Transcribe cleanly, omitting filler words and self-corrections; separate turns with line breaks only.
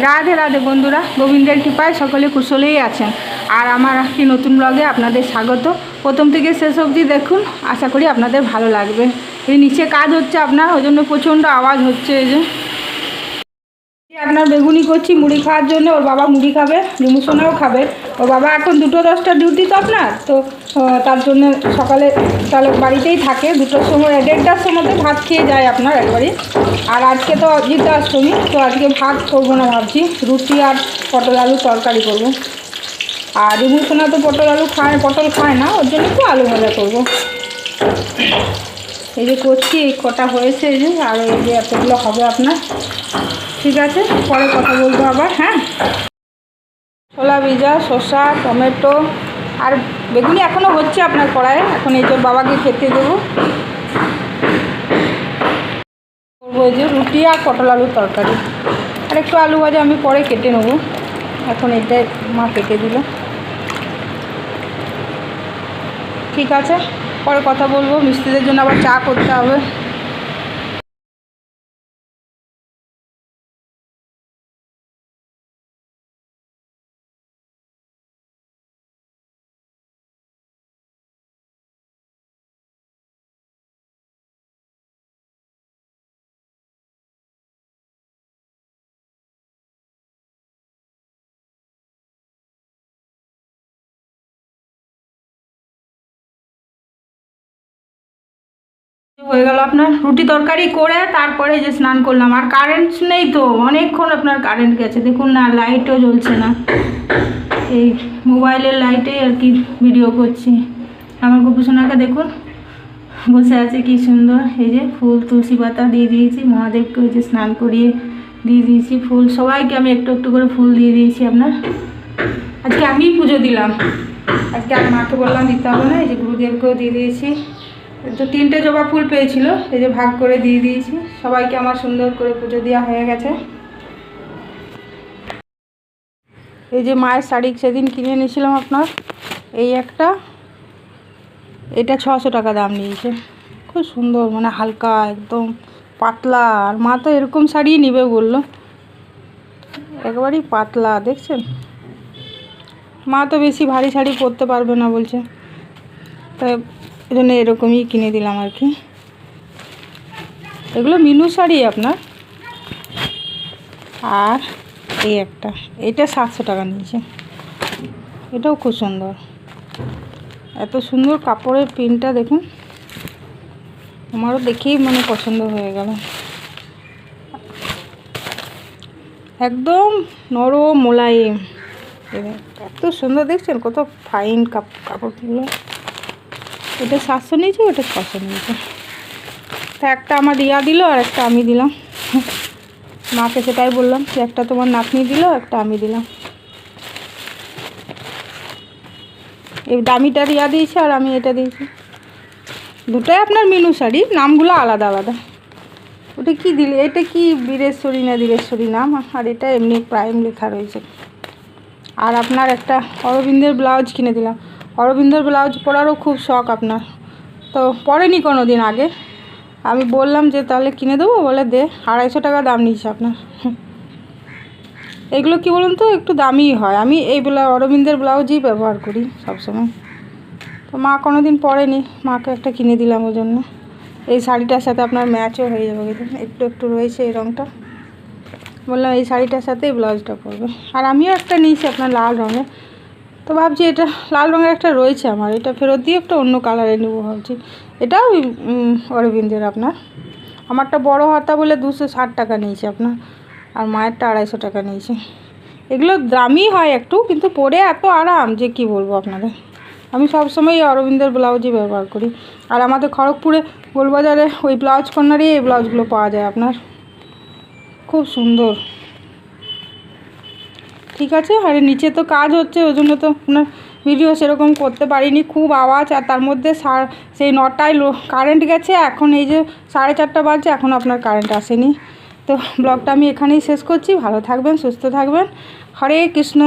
রাধে রাধে বন্ধুরা, গোবিন্দের কৃপায় সকলে কুশলেই আছেন। আর আমার একটি নতুন ব্লগে আপনাদের স্বাগত। প্রথম থেকে শেষ অবধি দেখুন, আশা করি আপনাদের ভালো লাগবে। এই নিচে কাজ হচ্ছে আপনার, ওই জন্য প্রচণ্ড আওয়াজ হচ্ছে। এই যে আপনার বেগুনি করছি মুড়ি খাওয়ার জন্য। ওর বাবা মুড়ি খাবে, রিমুসোনাও খাবে। ওর বাবা এখন 2:10 ডিউটি তো আপনার, তো তার জন্য সকালে তাহলে বাড়িতেই থাকে। 2টোর সময় 1:30টার সময় ভাত খেয়ে যায় আপনার একবারই। আর আজকে তো অজিতাষ্টমী, তো আজকে ভাত করবো না, ভাবছি রুটি আর পটল আলু তরকারি করবো। আর রিমুসোনা তো পটল খায় না, ওর জন্য একটু আলু ভাজা করবো। এই যে করছি, এই কটা হয়েছে এই যে, আর এই যে এতগুলো হবে আপনার। ঠিক আছে, পরে কথা বলবো আবার। হ্যাঁ, ছোলা ভিজা, শসা, টমেটো আর বেগুনি এখনও হচ্ছে আপনার কড়াইয়ে। এখন এই যে বাবাকে খেতে দেবো। করবো এই যে রুটি আর পটল আলুর তরকারি, আর একটু আলু ভাজা আমি পরে কেটে নেবো। এখন এটাই মা কেটে দিল। ঠিক আছে, পরে কথা বলবো। মিস্ত্রিদের জন্য আবার চা করতে হবে। হয়ে গেল আপনার রুটি তরকারি করে, তারপরে যে স্নান করলাম। আর কারেন্ট নেই তো, অনেকক্ষণ আপনার কারেন্ট গেছে। দেখুন না, লাইটও জ্বলছে না। এই মোবাইলের লাইটে আর কি ভিডিও করছি। আমার গোপুসোনাকে দেখুন বসে আছে কি সুন্দর। এই যে ফুল, তুলসী পাতা দিয়ে দিয়েছি মহাদেবকে, ওই যে স্নান করিয়ে দিয়ে দিয়েছি ফুল। সবাইকে আমি একটু একটু করে ফুল দিয়ে দিয়েছি আপনার। আজকে আমি পুজো দিলাম, আজকে আর মাকে বললাম দিতে হবে না। এই যে গুরুদেবকেও দিয়ে দিয়েছি। তো 3টে জবা ফুল পেয়েছিল, এই যে ভাগ করে দিয়ে দিয়েছি সবাইকে। আমার সুন্দর করে পুজো দেওয়া হয়ে গেছে। এই যে মায়ের শাড়ি সেদিন কিনে নিয়েছিলাম আপনার, এই একটা, এটা 600 টাকা দাম নিয়েছে। খুব সুন্দর, মানে হালকা একদম পাতলা। আর মা তো এরকম শাড়ি নিবে বললো, একবারই পাতলা। দেখছেন, মা তো বেশি ভারী শাড়ি পরতে পারবে না বলছে, তাই এই জন্য এরকমই কিনে দিলাম আর কি। এগুলো মিনু শাড়ি আপনার। আর এই একটা, এটা 700 টাকা নিয়েছে। এটাও খুব সুন্দর, এত সুন্দর কাপড়ের প্রিন্টটা দেখুন। আমারও দেখেই মানে পছন্দ হয়ে গেল। একদম নরম মোলায়েম, এত সুন্দর। দেখছেন কত ফাইন কাপড়গুলো। এটা 700 নিয়েছে, ওটা 600 নিয়েছে। তা একটা আমার রিয়া দিল আর একটা আমি দিলাম। মাকে সেটাই বললাম যে একটা তোমার নাতনি দিল, একটা আমি দিলাম। এই দামিটা রিয়া দিয়েছে আর আমি এটা দিয়েছি। দুটোই আপনার মিনু শাড়ি, নামগুলো আলাদা আলাদা। ওটা কি দিলে, এটা কি বীরেশ্বরী না দীরেশ্বরী নাম, আর এটা এমনি প্রাইম লেখা রয়েছে। আর আপনার একটা অরবিন্দের ব্লাউজ কিনে দিলাম। অরবিন্দের ব্লাউজ পরারও খুব শখ আপনার, তো পরেনি কোনো দিন আগে। আমি বললাম যে তাহলে কিনে দেবো, বলে দে। 250 টাকা দাম নিয়েছে আপনার। এগুলো কি বলুন তো, একটু দামিই হয়। আমি এই অরবিন্দের ব্লাউজই ব্যবহার করি সবসময়। তো মা কোনো দিন পরেনি, মাকে একটা কিনে দিলাম ওই জন্য। এই শাড়িটার সাথে আপনার ম্যাচও হয়ে যাবে, একটু একটু রয়েছে এই রঙটা। বললাম এই শাড়িটার সাথে এই ব্লাউজটা পরবে। আর আমিও একটা নিয়েছি আপনার লাল রঙের, তো ভাবছি এটা লাল রঙের একটা রয়েছে আমার, এটা ফেরত দিয়ে একটা অন্য কালারে নেবো ভাবছি। এটাও অরবিন্দের আপনার। আমারটা বড় হাতা বলে 260 টাকা নিয়েছে আপনার, আর মায়েরটা 250 টাকা নিয়েছে। এগুলো দামি হয় একটু, কিন্তু পরে এত আরাম যে কি বলবো আপনাদের। আমি সবসময় অরবিন্দের ব্লাউজই ব্যবহার করি। আর আমাদের খড়গপুরে গোলবাজারে ওই ব্লাউজ কর্নারই এই ব্লাউজগুলো পাওয়া যায় আপনার, খুব সুন্দর। ঠিক আছে, আর নিচে তো কাজ হচ্ছে, ওই জন্য তো আপনার ভিডিও সেরকম করতে পারিনি। খুব আওয়াজ, আর তার মধ্যে সেই 9টায় কারেন্ট গেছে। এখন এই যে 4:30 বাজছে, এখন আপনার কারেন্ট আসেনি। তো ব্লগটা আমি এখানেই শেষ করছি। ভালো থাকবেন, সুস্থ থাকবেন। হরে কৃষ্ণ।